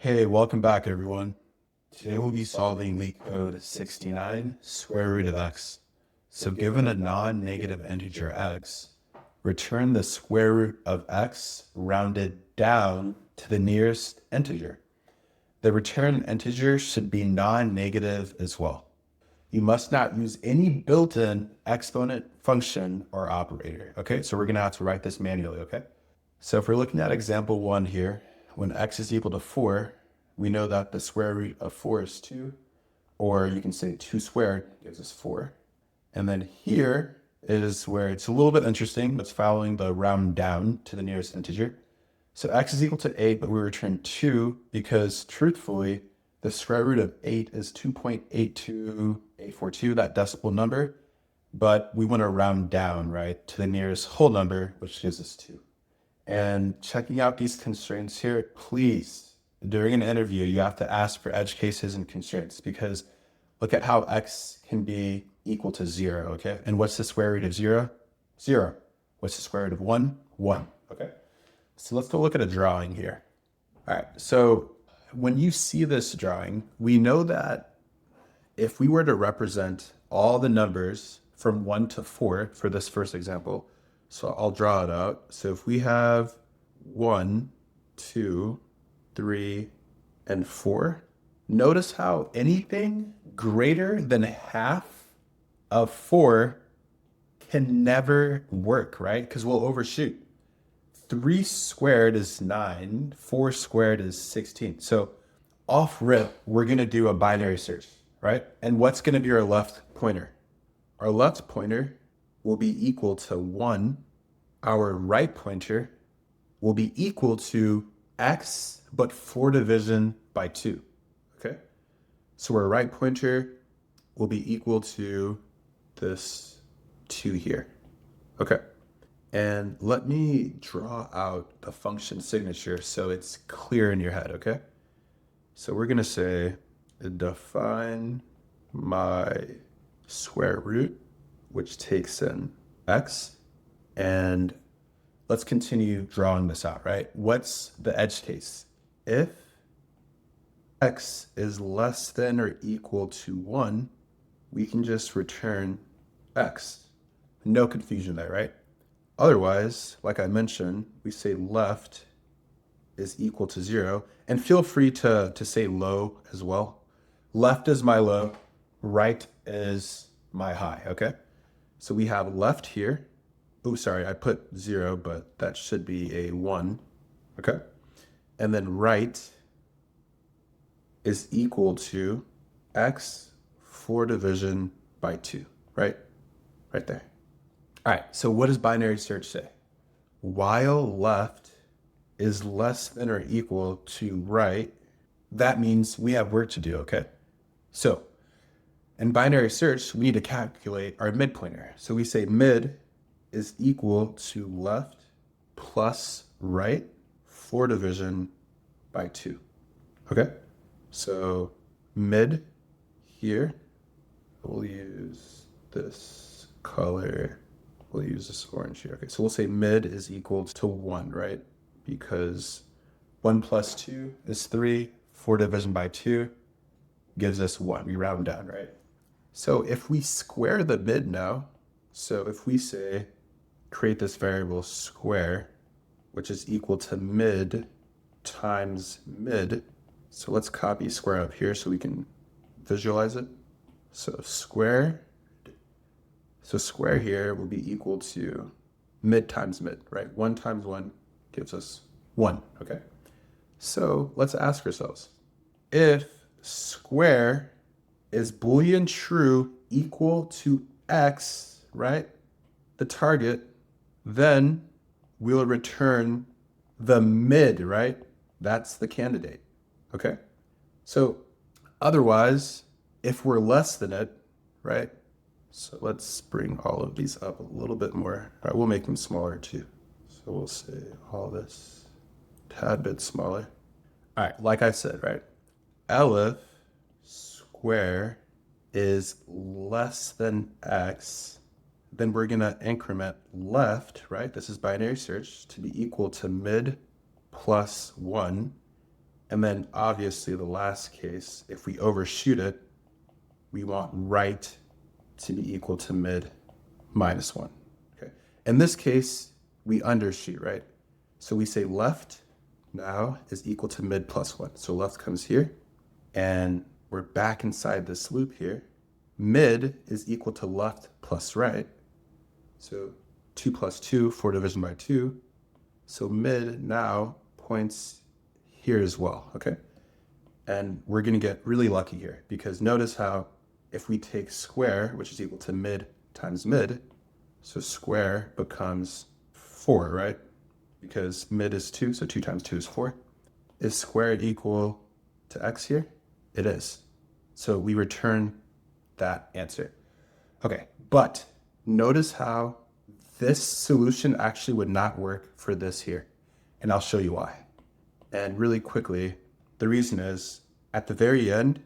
Hey, welcome back everyone. Today we'll be solving LeetCode 69, square root of x. So given a non-negative integer x, return the square root of x rounded down to the nearest integer. The return integer should be non-negative as well. You must not use any built-in exponent function or operator. Okay, so we're gonna have to write this manually, okay? So if we're looking at example 1 here, when x is equal to 4, we know that the square root of 4 is 2, or you can say 2 squared gives us 4. And then here is where it's a little bit interesting. It's following the round down to the nearest integer. So x is equal to 8, but we return 2 because truthfully, the square root of 8 is 2.82842, that decimal number. But we want to round down, right, to the nearest whole number, which gives us 2. And checking out these constraints here, please, during an interview, you have to ask for edge cases and constraints because look at how x can be equal to 0, okay? And what's the square root of 0? 0. What's the square root of 1? 1, okay? So let's go look at a drawing here. All right, so when you see this drawing, we know that if we were to represent all the numbers from 1 to 4 for this first example, so I'll draw it out. So if we have 1, 2, 3, and 4, notice how anything greater than half of 4 can never work, right? Because we'll overshoot. 3 squared is 9, 4 squared is 16. So off rip, we're going to do a binary search, right? And what's going to be our left pointer? Our left pointer will be equal to 1. Our right pointer will be equal to x, but 4 division by 2, okay? So our right pointer will be equal to this 2 here, okay? And let me draw out the function signature so it's clear in your head, okay? So we're gonna say define my square root, which takes in x, and let's continue drawing this out, right? What's the edge case? If x is less than or equal to 1, we can just return x. No confusion there, right? Otherwise, like I mentioned, we say left is equal to 0, and feel free to say low as well. Left is my low, right is my high, okay? So we have left here. Oh, sorry, I put 0, but that should be a 1, okay? And then right is equal to x 4 division by 2, right? Right there. All right, so what does binary search say? While left is less than or equal to right, that means we have work to do, okay? So in binary search, we need to calculate our mid pointer. So we say mid is equal to left plus right 4 division by 2, okay? So mid here, we'll use this color. We'll use this orange here. Okay, so we'll say mid is equal to 1, right? Because 1 plus 2 is 3, 4 division by 2 gives us 1. We round down, right? So if we square the mid now, so if we say create this variable square, which is equal to mid times mid, so let's copy square up here so we can visualize it. So square here will be equal to mid times mid, right? 1 times 1 gives us 1, okay? So let's ask ourselves, if square is Boolean true equal to x, right? The target, then we'll return the mid, right? That's the candidate, okay? So otherwise, if we're less than it, right? So let's bring all of these up a little bit more. All right, we'll make them smaller too. So we'll say all this a tad bit smaller. All right, like I said, right? If square is less than x, then we're gonna increment left, right? This is binary search, to be equal to mid plus 1. And then obviously the last case, if we overshoot it, we want right to be equal to mid minus 1. Okay. In this case, we undershoot, right? So we say left now is equal to mid plus 1. So left comes here, and we're back inside this loop here. Mid is equal to left plus right. So 2 plus 2, 4 division by 2. So mid now points here as well, okay? And we're gonna get really lucky here because notice how if we take square, which is equal to mid times mid, so square becomes 4, right? Because mid is 2, so 2 times 2 is 4. Is squared equal to x here? It is. So we return that answer. Okay, but notice how this solution actually would not work for this here. And I'll show you why. And really quickly, the reason is at the very end,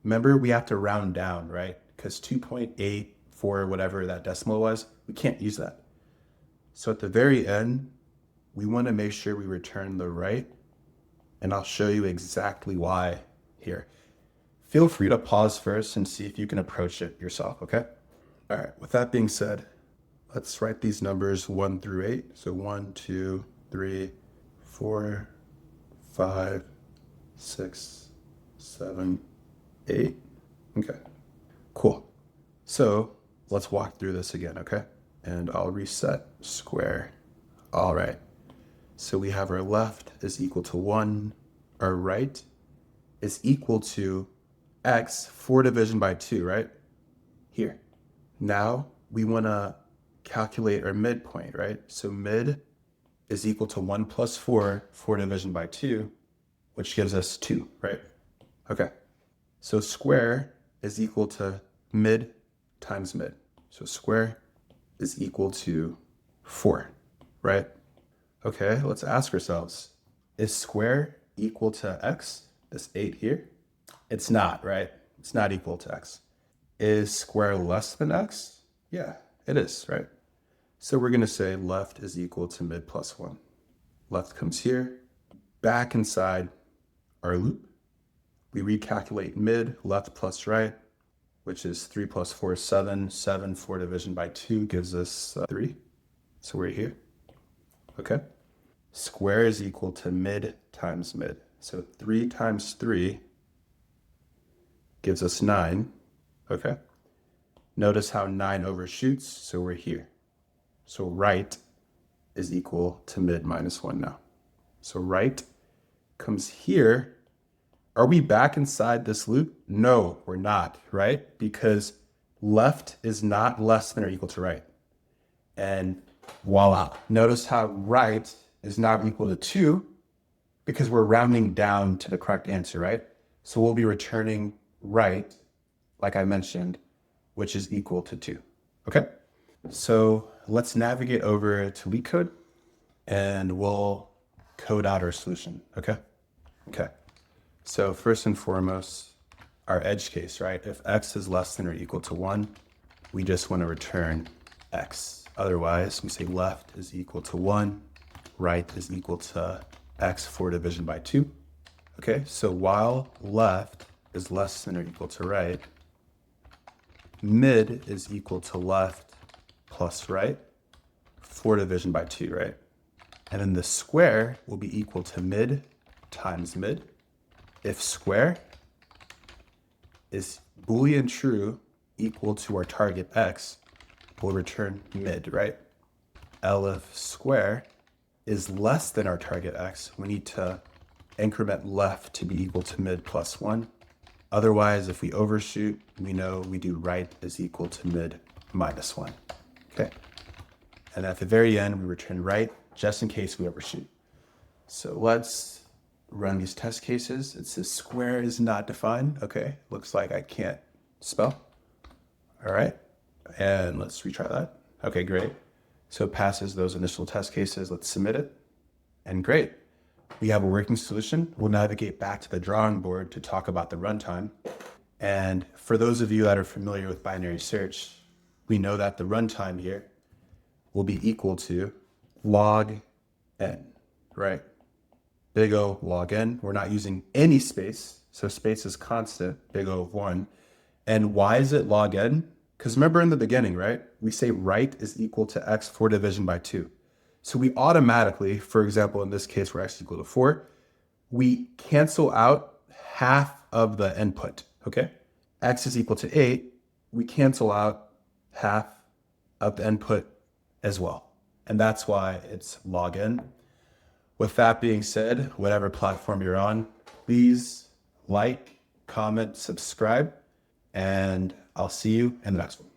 remember we have to round down, right? Because 2.84, whatever that decimal was, we can't use that. So at the very end, we want to make sure we return the right. And I'll show you exactly why here. Feel free to pause first and see if you can approach it yourself, okay? All right, with that being said, let's write these numbers 1 through 8. So 1, 2, 3, 4, 5, 6, 7, 8. Okay, cool. So let's walk through this again, okay? And I'll reset square. All right. So we have our left is equal to 1. Our right is equal to x, 4 division by 2, right? Here. Now we want to calculate our midpoint, right? So mid is equal to 1 plus 4, 4 division by 2, which gives us 2, right? Okay. So square is equal to mid times mid. So square is equal to 4, right? Okay, let's ask ourselves, is square equal to x, this 8 here? It's not, right? It's not equal to x. Is square less than x? Yeah, it is, right? So we're going to say left is equal to mid plus 1. Left comes here, back inside our loop. We recalculate mid, left plus right, which is 3 plus 4 is 7. 7, 4 division by 2 gives us 3. So we're here. Okay. Square is equal to mid times mid. So 3 times 3 gives us 9. Okay. Notice how 9 overshoots, so we're here. So right is equal to mid minus 1 now. So right comes here. Are we back inside this loop? No, we're not, right? Because left is not less than or equal to right. And voila. Notice how right is not equal to 2 because we're rounding down to the correct answer, right? So we'll be returning right, like I mentioned, which is equal to 2. Okay? So let's navigate over to LeetCode and we'll code out our solution. Okay? Okay. So first and foremost, our edge case, right? If x is less than or equal to 1, we just want to return x. Otherwise, we say left is equal to 1, right is equal to x 4 division by 2. Okay, so while left is less than or equal to right, mid is equal to left plus right, 4 division by 2, right? And then the square will be equal to mid times mid. If square is Boolean true equal to our target x, we'll return mid, right? If square is less than our target x, we need to increment left to be equal to mid plus 1. Otherwise, if we overshoot, we know we do right is equal to mid minus 1. Okay. And at the very end, we return right just in case we overshoot. So let's run these test cases. It says square is not defined. Okay, looks like I can't spell. All right, and let's retry that. Okay, great. So it passes those initial test cases. Let's submit it. And great, we have a working solution. We'll navigate back to the drawing board to talk about the runtime. And for those of you that are familiar with binary search, we know that the runtime here will be equal to log n, right? big O log n. We're not using any space, so space is constant, big O of 1. And why is it log n? Because remember in the beginning, right? We say right is equal to x for division by 2. So we automatically, for example, in this case, where x is equal to 4, we cancel out half of the input, okay? X is equal to 8, we cancel out half of the input as well. And that's why it's log n. With that being said, whatever platform you're on, please like, comment, subscribe, and I'll see you in the next one.